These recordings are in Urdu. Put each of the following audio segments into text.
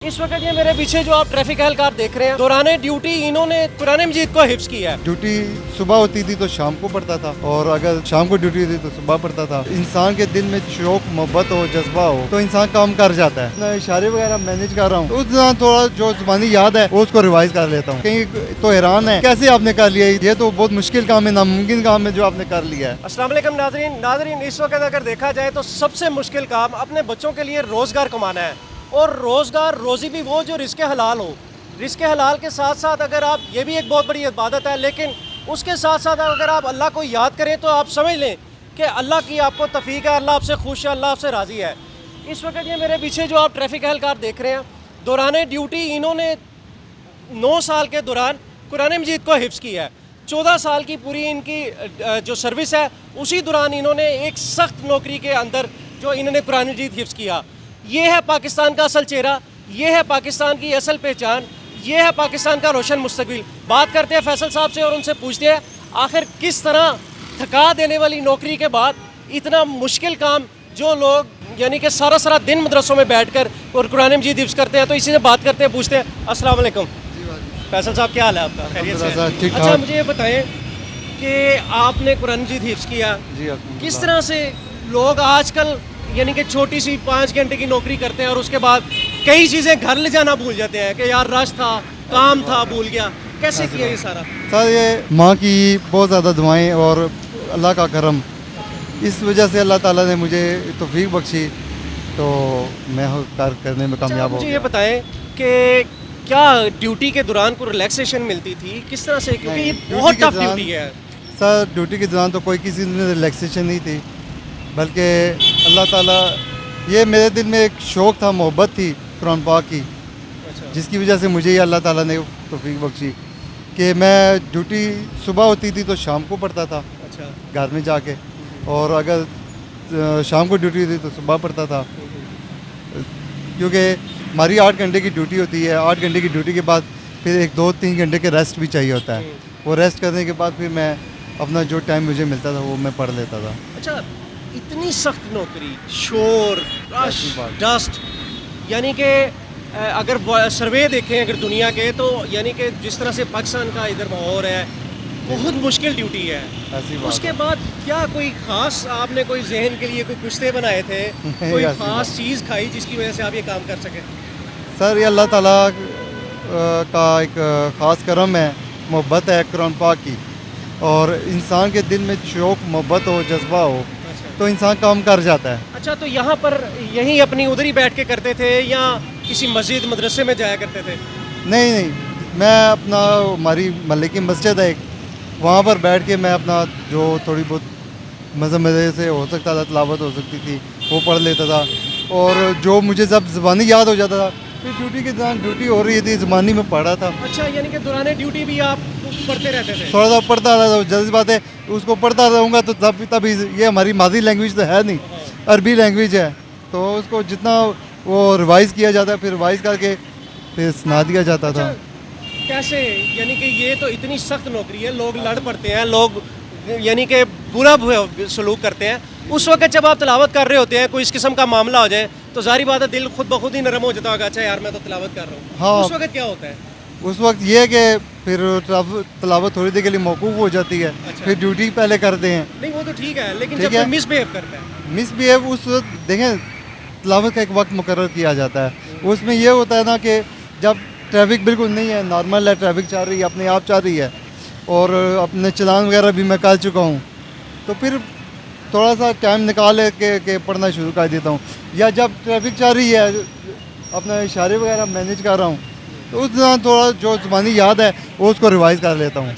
اس وقت یہ میرے پیچھے جو آپ ٹریفک اہلکار دیکھ رہے ہیں دوران ڈیوٹی انہوں نے قرآن مجید کو حفظ کیا ہے. ڈیوٹی صبح ہوتی تھی تو شام کو پڑتا تھا اور اگر شام کو ڈیوٹی ہوتی تو صبح پڑتا تھا. انسان کے دل میں شوق محبت ہو جذبہ ہو تو انسان کام کر جاتا ہے. میں اشارے وغیرہ مینیج کر رہا ہوں تو اس دوران تھوڑا جو زبانی یاد ہے وہ اس کو ریوائز کر لیتا ہوں. کہیں تو حیران ہے کیسے آپ نے کر لیا, یہ تو بہت مشکل کام ہے, ناممکن کام ہے جو آپ نے کر لیا ہے. السلام علیکم ناظرین اس وقت اگر دیکھا جائے تو سب سے مشکل کام اپنے بچوں کے لیے روزگار کمانا ہے, اور روزگار روزی بھی وہ جو رزق حلال ہو. رزق حلال کے ساتھ ساتھ اگر آپ, یہ بھی ایک بہت بڑی عبادت ہے, لیکن اس کے ساتھ ساتھ اگر آپ اللہ کو یاد کریں تو آپ سمجھ لیں کہ اللہ کی آپ کو توفیق ہے, اللہ آپ سے خوش ہے, اللہ آپ سے راضی ہے. اس وقت یہ میرے پیچھے جو آپ ٹریفک اہلکار دیکھ رہے ہیں دوران ڈیوٹی انہوں نے 9 سال کے دوران قرآن مجید کو حفظ کیا ہے. 14 سال کی پوری ان کی جو سروس ہے اسی دوران انہوں نے ایک سخت نوکری کے اندر جو انہوں نے قرآن مجید حفظ کیا. یہ ہے پاکستان کا اصل چہرہ, یہ ہے پاکستان کی اصل پہچان, یہ ہے پاکستان کا روشن مستقبل. بات کرتے ہیں فیصل صاحب سے اور ان سے پوچھتے ہیں آخر کس طرح تھکا دینے والی نوکری کے بعد اتنا مشکل کام جو لوگ یعنی کہ سارا دن مدرسوں میں بیٹھ کر اور قرآن مجید حفظ کرتے ہیں. تو اسی سے بات کرتے ہیں, پوچھتے ہیں. السلام علیکم فیصل صاحب, کیا حال ہے آپ کا؟ خیریت سے؟ اچھا مجھے یہ بتائیں کہ آپ نے قرآن مجید حفظ کیا, کس طرح سے لوگ آج کل یعنی کہ چھوٹی سی 5 گھنٹے کی نوکری کرتے ہیں اور اس کے بعد کئی چیزیں گھر لے جانا بھول جاتے ہیں کہ یار رش تھا, کام تھا, بھول گیا. کیسے کیا یہ سارا؟ سر یہ ماں کی بہت زیادہ دعائیں اور اللہ کا کرم, اس وجہ سے اللہ تعالیٰ نے مجھے توفیق بخشی تو میں کار کرنے میں کامیاب ہو گیا. مجھے یہ بتائیں کہ کیا ڈیوٹی کے دوران کوئی ریلیکسیشن ملتی تھی کس طرح سے, کیونکہ یہ بہت ٹف ڈیوٹی ہے. سر ڈیوٹی کے دوران تو کوئی کسی میں ریلیکسیشن نہیں تھی, بلکہ اللہ تعالیٰ, یہ میرے دل میں ایک شوق تھا, محبت تھی قرآن پاک کی, جس کی وجہ سے مجھے یہ اللہ تعالیٰ نے توفیق بخشی کہ میں ڈیوٹی صبح ہوتی تھی تو شام کو پڑھتا تھا گھر میں جا کے, اور اگر شام کو ڈیوٹی ہوتی تو صبح پڑھتا تھا. کیونکہ ہماری 8 گھنٹے کی ڈیوٹی ہوتی ہے, 8 گھنٹے کی ڈیوٹی کے بعد پھر 1-2-3 گھنٹے کے ریسٹ بھی چاہیے ہوتا ہے. وہ ریسٹ کرنے کے بعد پھر میں اپنا جو ٹائم مجھے ملتا تھا وہ میں پڑھ لیتا تھا. اچھا اتنی سخت نوکری, شور, رش, ڈسٹ, یعنی کہ اگر سروے دیکھیں اگر دنیا کے تو یعنی کہ جس طرح سے پاکستان کا ادھر ماحول ہے بہت مشکل ڈیوٹی ہے. اس کے بعد کیا کوئی خاص آپ نے کوئی ذہن کے لیے کوئی کشتے بنائے تھے, کوئی خاص چیز کھائی جس کی وجہ سے آپ یہ کام کر سکیں؟ سر یہ اللہ تعالیٰ کا ایک خاص کرم ہے, محبت ہے قرآن پاک کی, اور انسان کے دل میں شوق محبت ہو جذبہ ہو تو انسان کام کر جاتا ہے. اچھا تو یہاں پر یہیں اپنی ادھر ہی بیٹھ کے کرتے تھے یا کسی مسجد مدرسے میں جایا کرتے تھے؟ نہیں, میں اپنا ہماری محلے کی مسجد ہے ایک, وہاں پر بیٹھ کے میں اپنا جو تھوڑی بہت مزے سے ہو سکتا تھا, تلاوت ہو سکتی تھی وہ پڑھ لیتا تھا, اور جو مجھے جب زبانی یاد ہو جاتا تھا پھر ڈیوٹی کے دوران ڈیوٹی ہو رہی تھی زبانی میں پڑھا تھا. اچھا یعنی کہ دوران ڈیوٹی بھی آپ پڑھتے رہتے تھے؟ تھوڑا سا پڑھتا رہتا, جلدی بات ہے اس کو پڑھتا رہوں گا تو تبھی یہ ہماری مادری لینگویج تو ہے نہیں, عربی لینگویج ہے, تو اس کو جتنا وہ ریوائز کیا جاتا ہے پھر ریوائز کر کے پھر سنا دیا جاتا تھا. کیسے یعنی کہ یہ تو اتنی سخت نوکری ہے, لوگ لڑ پڑتے ہیں, لوگ یعنی کہ برا سلوک کرتے ہیں. اس وقت جب آپ تلاوت کر رہے ہوتے ہیں کوئی اس قسم کا معاملہ ہو جائے تو ظاہری بات ہے دل خود بخود ہی نرم ہو جاتا ہوگا, اچھا یار میں تو تلاوت کر رہا ہوں. ہاں, اس وقت کیا ہوتا ہے؟ اس وقت یہ ہے کہ پھر تلاوت تھوڑی دیر کے لیے موقوف ہو جاتی ہے. پھر ڈیوٹی پہلے کرتے ہیں. نہیں وہ تو ٹھیک ہے, لیکن جب کوئی مس بہیو کرتا ہے, مس بہیو اس وقت دیکھیں تلاوت کا ایک وقت مقرر کیا جاتا ہے. اس میں یہ ہوتا ہے نا کہ جب ٹریفک بالکل نہیں ہے, نارمل ہے, ٹریفک چل رہی ہے, اپنے آپ چل رہی ہے, اور اپنے چلان وغیرہ بھی میں کر چکا ہوں, تو پھر تھوڑا سا ٹائم نکال کے پڑھنا شروع کر دیتا ہوں. یا جب ٹریفک چل رہی ہے اپنا اشارے وغیرہ مینیج کر رہا ہوں تو اس دوران تھوڑا جو زبانی یاد ہے وہ اس کو ریوائز کر لیتا ہوں.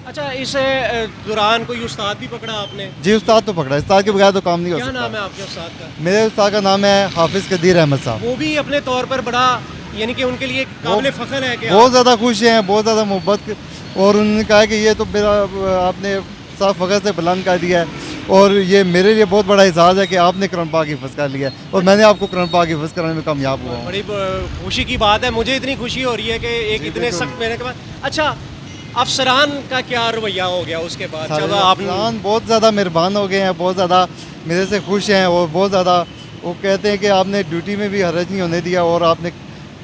اچھا اس دوران کوئی استاد بھی پکڑا آپ نے؟ جی استاد تو پکڑا, استاد کے بغیر تو کام نہیں ہو سکتا. کیا نام ہے آپ کے استاد کا؟ میرے استاد کا نام ہے حافظ قدیر احمد صاحب. وہ بھی اپنے طور پر بڑا یعنی کہ ان کے لیے قابل فخر ہے کہ بہت زیادہ خوش ہیں, بہت زیادہ محبت, اور انہوں نے کہا کہ یہ تو میرا آپ نے صاف فخر سے بلند کر دیا ہے, اور یہ میرے لیے بہت بڑا اعزاز ہے کہ آپ نے قرآن پاک حفظ کر لیا ہے اور میں نے آپ کو قرآن پاک حفظ کرانے میں کامیاب ہوا ہوں. بڑی خوشی کی بات ہے, مجھے اتنی خوشی ہو رہی ہے کہ ایک اتنے سخت محنت کے بعد. اچھا افسران کا کیا رویہ ہو گیا اس کے بعد؟ افسران بہت زیادہ مہربان ہو گئے ہیں, بہت زیادہ میرے سے خوش ہیں, اور بہت زیادہ وہ کہتے ہیں کہ آپ نے ڈیوٹی میں بھی حرج نہیں ہونے دیا, اور آپ نے